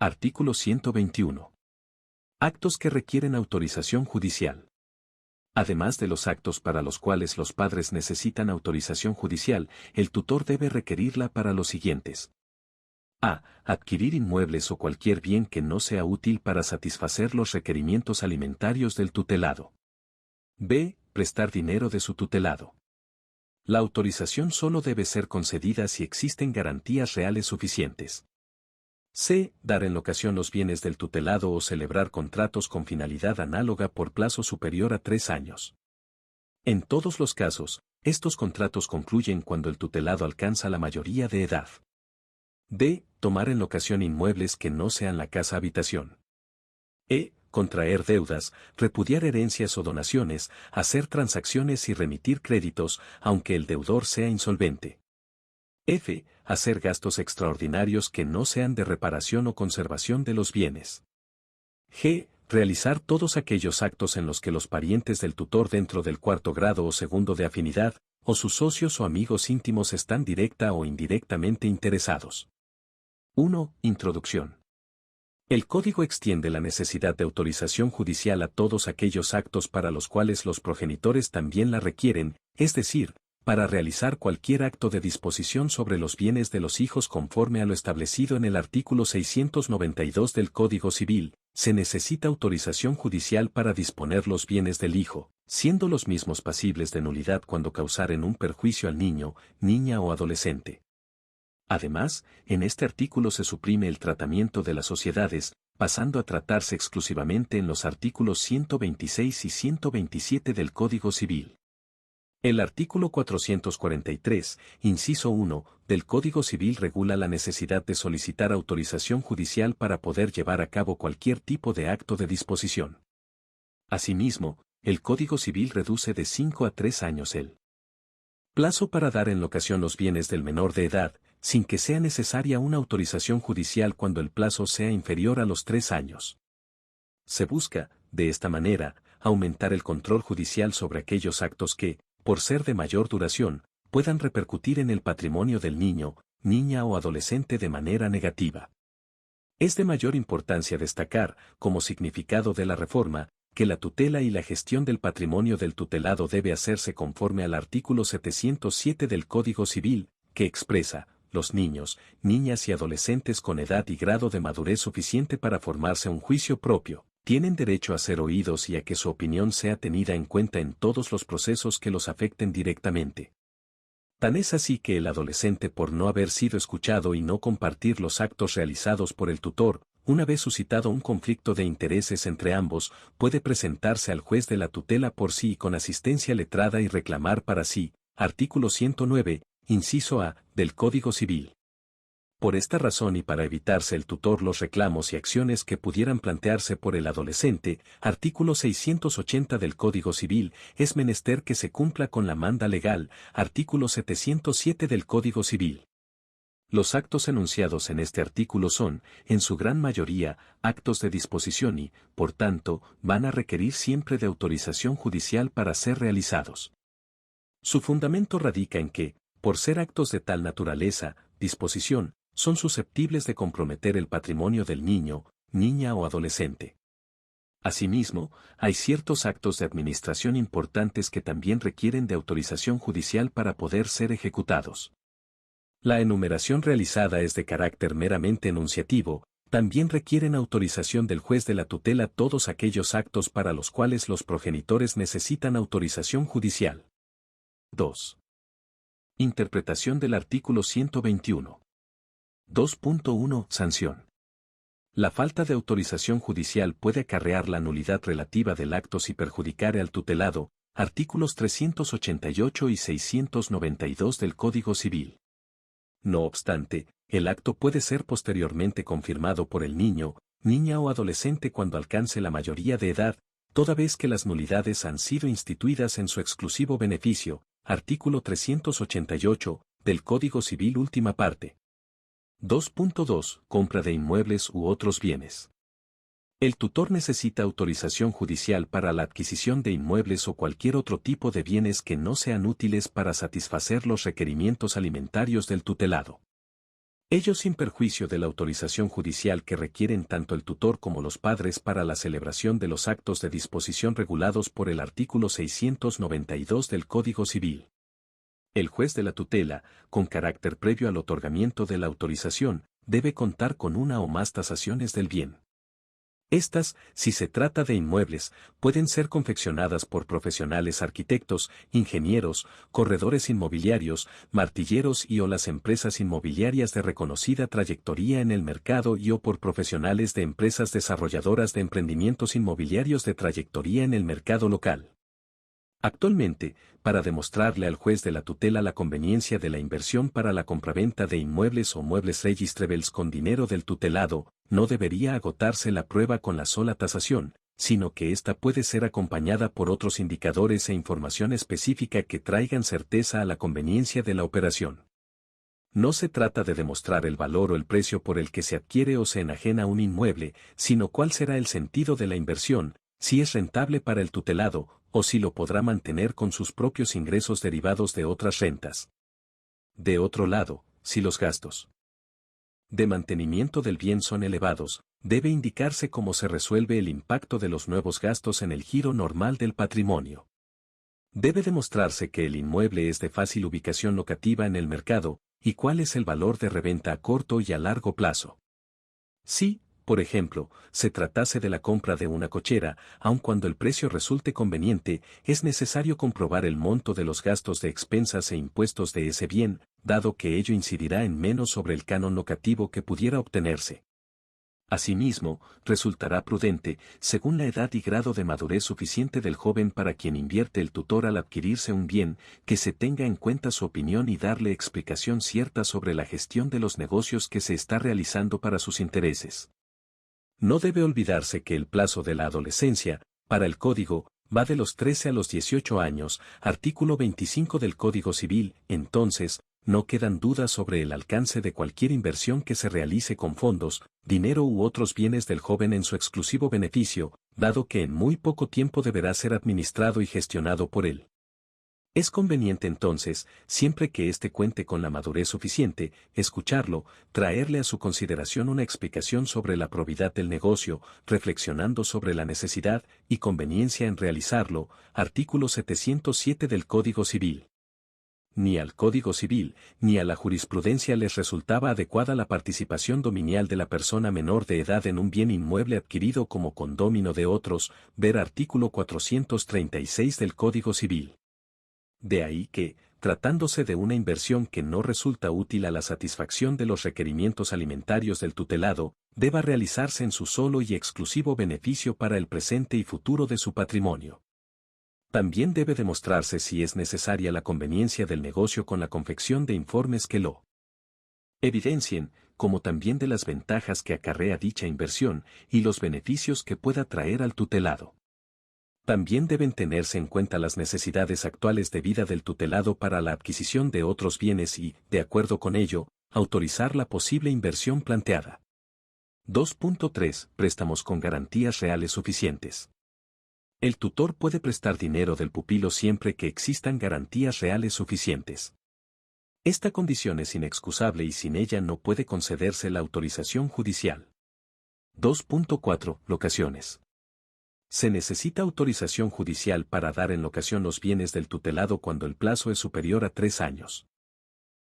Artículo 121. Actos que requieren autorización judicial. Además de los actos para los cuales los padres necesitan autorización judicial, el tutor debe requerirla para los siguientes. A. Adquirir inmuebles o cualquier bien que no sea útil para satisfacer los requerimientos alimentarios del tutelado. B. Prestar dinero de su tutelado. La autorización solo debe ser concedida si existen garantías reales suficientes. C. Dar en locación los bienes del tutelado o celebrar contratos con finalidad análoga por plazo superior a 3 años. En todos los casos, estos contratos concluyen cuando el tutelado alcanza la mayoría de edad. D. Tomar en locación inmuebles que no sean la casa habitación. E. Contraer deudas, repudiar herencias o donaciones, hacer transacciones y remitir créditos, aunque el deudor sea insolvente. F. Hacer gastos extraordinarios que no sean de reparación o conservación de los bienes. G. Realizar todos aquellos actos en los que los parientes del tutor dentro del cuarto grado o segundo de afinidad, o sus socios o amigos íntimos están directa o indirectamente interesados. 1. Introducción. El Código extiende la necesidad de autorización judicial a todos aquellos actos para los cuales los progenitores también la requieren, es decir, para realizar cualquier acto de disposición sobre los bienes de los hijos conforme a lo establecido en el artículo 692 del Código Civil, se necesita autorización judicial para disponer los bienes del hijo, siendo los mismos pasibles de nulidad cuando causaren un perjuicio al niño, niña o adolescente. Además, en este artículo se suprime el tratamiento de las sociedades, pasando a tratarse exclusivamente en los artículos 126 y 127 del Código Civil. El artículo 443, inciso 1, del Código Civil regula la necesidad de solicitar autorización judicial para poder llevar a cabo cualquier tipo de acto de disposición. Asimismo, el Código Civil reduce de 5 a 3 años el plazo para dar en locación los bienes del menor de edad, sin que sea necesaria una autorización judicial cuando el plazo sea inferior a los 3 años. Se busca, de esta manera, aumentar el control judicial sobre aquellos actos que, por ser de mayor duración, puedan repercutir en el patrimonio del niño, niña o adolescente de manera negativa. Es de mayor importancia destacar, como significado de la reforma, que la tutela y la gestión del patrimonio del tutelado debe hacerse conforme al artículo 707 del Código Civil, que expresa, los niños, niñas y adolescentes con edad y grado de madurez suficiente para formarse un juicio propio, tienen derecho a ser oídos y a que su opinión sea tenida en cuenta en todos los procesos que los afecten directamente. Tan es así que el adolescente, por no haber sido escuchado y no compartir los actos realizados por el tutor, una vez suscitado un conflicto de intereses entre ambos, puede presentarse al juez de la tutela por sí y con asistencia letrada y reclamar para sí, artículo 109, inciso A, del Código Civil. Por esta razón y para evitarse el tutor los reclamos y acciones que pudieran plantearse por el adolescente, artículo 680 del Código Civil, es menester que se cumpla con la manda legal, artículo 707 del Código Civil. Los actos enunciados en este artículo son, en su gran mayoría, actos de disposición y, por tanto, van a requerir siempre de autorización judicial para ser realizados. Su fundamento radica en que, por ser actos de tal naturaleza, disposición, son susceptibles de comprometer el patrimonio del niño, niña o adolescente. Asimismo, hay ciertos actos de administración importantes que también requieren de autorización judicial para poder ser ejecutados. La enumeración realizada es de carácter meramente enunciativo, también requieren autorización del juez de la tutela todos aquellos actos para los cuales los progenitores necesitan autorización judicial. 2. Interpretación del artículo 121. 2.1. Sanción. La falta de autorización judicial puede acarrear la nulidad relativa del acto si perjudicare al tutelado, artículos 388 y 692 del Código Civil. No obstante, el acto puede ser posteriormente confirmado por el niño, niña o adolescente cuando alcance la mayoría de edad, toda vez que las nulidades han sido instituidas en su exclusivo beneficio, artículo 388, del Código Civil última parte. 2.2. Compra de inmuebles u otros bienes. El tutor necesita autorización judicial para la adquisición de inmuebles o cualquier otro tipo de bienes que no sean útiles para satisfacer los requerimientos alimentarios del tutelado. Ello sin perjuicio de la autorización judicial que requieren tanto el tutor como los padres para la celebración de los actos de disposición regulados por el artículo 692 del Código Civil. El juez de la tutela, con carácter previo al otorgamiento de la autorización, debe contar con una o más tasaciones del bien. Estas, si se trata de inmuebles, pueden ser confeccionadas por profesionales arquitectos, ingenieros, corredores inmobiliarios, martilleros y o las empresas inmobiliarias de reconocida trayectoria en el mercado y o por profesionales de empresas desarrolladoras de emprendimientos inmobiliarios de trayectoria en el mercado local. Actualmente, para demostrarle al juez de la tutela la conveniencia de la inversión para la compraventa de inmuebles o muebles registrables con dinero del tutelado, no debería agotarse la prueba con la sola tasación, sino que ésta puede ser acompañada por otros indicadores e información específica que traigan certeza a la conveniencia de la operación. No se trata de demostrar el valor o el precio por el que se adquiere o se enajena un inmueble, sino cuál será el sentido de la inversión, si es rentable para el tutelado, o si lo podrá mantener con sus propios ingresos derivados de otras rentas. De otro lado, si los gastos de mantenimiento del bien son elevados, debe indicarse cómo se resuelve el impacto de los nuevos gastos en el giro normal del patrimonio. Debe demostrarse que el inmueble es de fácil ubicación locativa en el mercado, y cuál es el valor de reventa a corto y a largo plazo. Si, por ejemplo, se tratase de la compra de una cochera, aun cuando el precio resulte conveniente, es necesario comprobar el monto de los gastos de expensas e impuestos de ese bien, dado que ello incidirá en menos sobre el canon locativo que pudiera obtenerse. Asimismo, resultará prudente, según la edad y grado de madurez suficiente del joven para quien invierte el tutor al adquirirse un bien, que se tenga en cuenta su opinión y darle explicación cierta sobre la gestión de los negocios que se está realizando para sus intereses. No debe olvidarse que el plazo de la adolescencia, para el Código, va de los 13 a los 18 años, artículo 25 del Código Civil. Entonces, no quedan dudas sobre el alcance de cualquier inversión que se realice con fondos, dinero u otros bienes del joven en su exclusivo beneficio, dado que en muy poco tiempo deberá ser administrado y gestionado por él. Es conveniente entonces, siempre que éste cuente con la madurez suficiente, escucharlo, traerle a su consideración una explicación sobre la probidad del negocio, reflexionando sobre la necesidad y conveniencia en realizarlo, artículo 707 del Código Civil. Ni al Código Civil, ni a la jurisprudencia les resultaba adecuada la participación dominial de la persona menor de edad en un bien inmueble adquirido como condómino de otros, ver artículo 436 del Código Civil. De ahí que, tratándose de una inversión que no resulta útil a la satisfacción de los requerimientos alimentarios del tutelado, deba realizarse en su solo y exclusivo beneficio para el presente y futuro de su patrimonio. También debe demostrarse si es necesaria la conveniencia del negocio con la confección de informes que lo evidencien, como también de las ventajas que acarrea dicha inversión y los beneficios que pueda traer al tutelado. También deben tenerse en cuenta las necesidades actuales de vida del tutelado para la adquisición de otros bienes y, de acuerdo con ello, autorizar la posible inversión planteada. 2.3. Préstamos con garantías reales suficientes. El tutor puede prestar dinero del pupilo siempre que existan garantías reales suficientes. Esta condición es inexcusable y sin ella no puede concederse la autorización judicial. 2.4. Locaciones. Se necesita autorización judicial para dar en locación los bienes del tutelado cuando el plazo es superior a 3 años.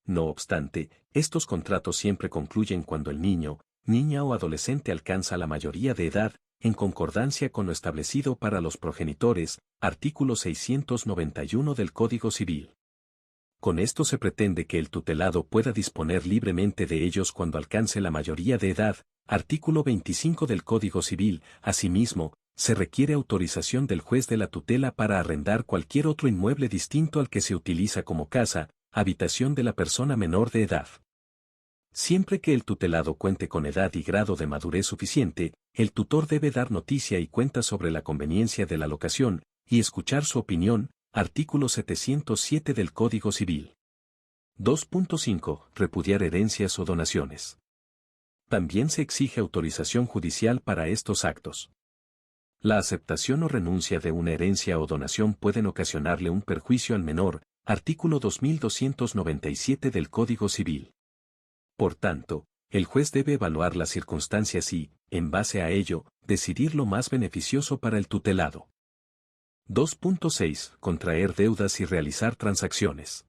No obstante, estos contratos siempre concluyen cuando el niño, niña o adolescente alcanza la mayoría de edad, en concordancia con lo establecido para los progenitores, artículo 691 del Código Civil. Con esto se pretende que el tutelado pueda disponer libremente de ellos cuando alcance la mayoría de edad, artículo 25 del Código Civil. Asimismo, se requiere autorización del juez de la tutela para arrendar cualquier otro inmueble distinto al que se utiliza como casa, habitación de la persona menor de edad. Siempre que el tutelado cuente con edad y grado de madurez suficiente, el tutor debe dar noticia y cuenta sobre la conveniencia de la locación, y escuchar su opinión, artículo 707 del Código Civil. 2.5. Repudiar herencias o donaciones. También se exige autorización judicial para estos actos. La aceptación o renuncia de una herencia o donación pueden ocasionarle un perjuicio al menor, artículo 2297 del Código Civil. Por tanto, el juez debe evaluar las circunstancias y, en base a ello, decidir lo más beneficioso para el tutelado. 2.6. Contraer deudas y realizar transacciones.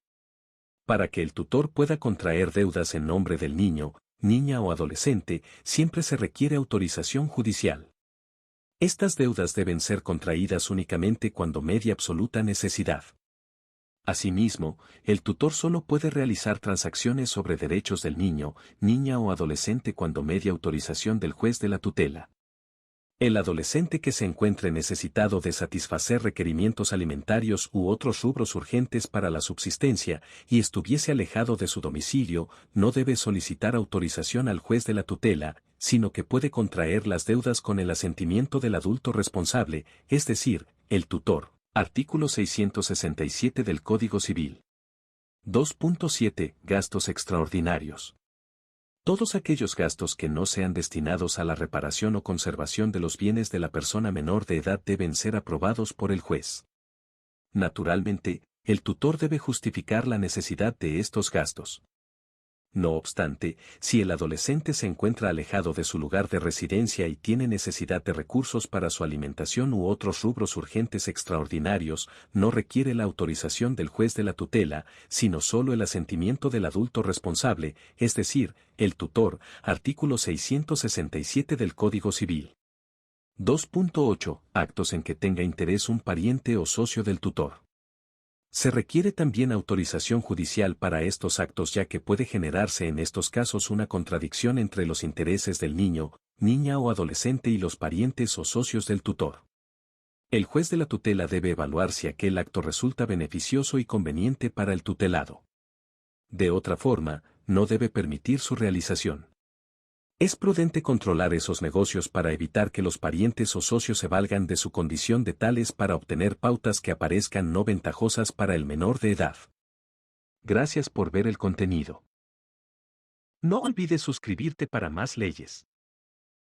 Para que el tutor pueda contraer deudas en nombre del niño, niña o adolescente, siempre se requiere autorización judicial. Estas deudas deben ser contraídas únicamente cuando medie absoluta necesidad. Asimismo, el tutor solo puede realizar transacciones sobre derechos del niño, niña o adolescente cuando medie autorización del juez de la tutela. El adolescente que se encuentre necesitado de satisfacer requerimientos alimentarios u otros rubros urgentes para la subsistencia y estuviese alejado de su domicilio, no debe solicitar autorización al juez de la tutela, sino que puede contraer las deudas con el asentimiento del adulto responsable, es decir, el tutor. Artículo 667 del Código Civil. 2.7. Gastos extraordinarios. Todos aquellos gastos que no sean destinados a la reparación o conservación de los bienes de la persona menor de edad deben ser aprobados por el juez. Naturalmente, el tutor debe justificar la necesidad de estos gastos. No obstante, si el adolescente se encuentra alejado de su lugar de residencia y tiene necesidad de recursos para su alimentación u otros rubros urgentes extraordinarios, no requiere la autorización del juez de la tutela, sino solo el asentimiento del adulto responsable, es decir, el tutor, artículo 667 del Código Civil. 2.8. Actos en que tenga interés un pariente o socio del tutor. Se requiere también autorización judicial para estos actos ya que puede generarse en estos casos una contradicción entre los intereses del niño, niña o adolescente y los parientes o socios del tutor. El juez de la tutela debe evaluar si aquel acto resulta beneficioso y conveniente para el tutelado. De otra forma, no debe permitir su realización. Es prudente controlar esos negocios para evitar que los parientes o socios se valgan de su condición de tales para obtener pautas que aparezcan no ventajosas para el menor de edad. Gracias por ver el contenido. No olvides suscribirte para más leyes.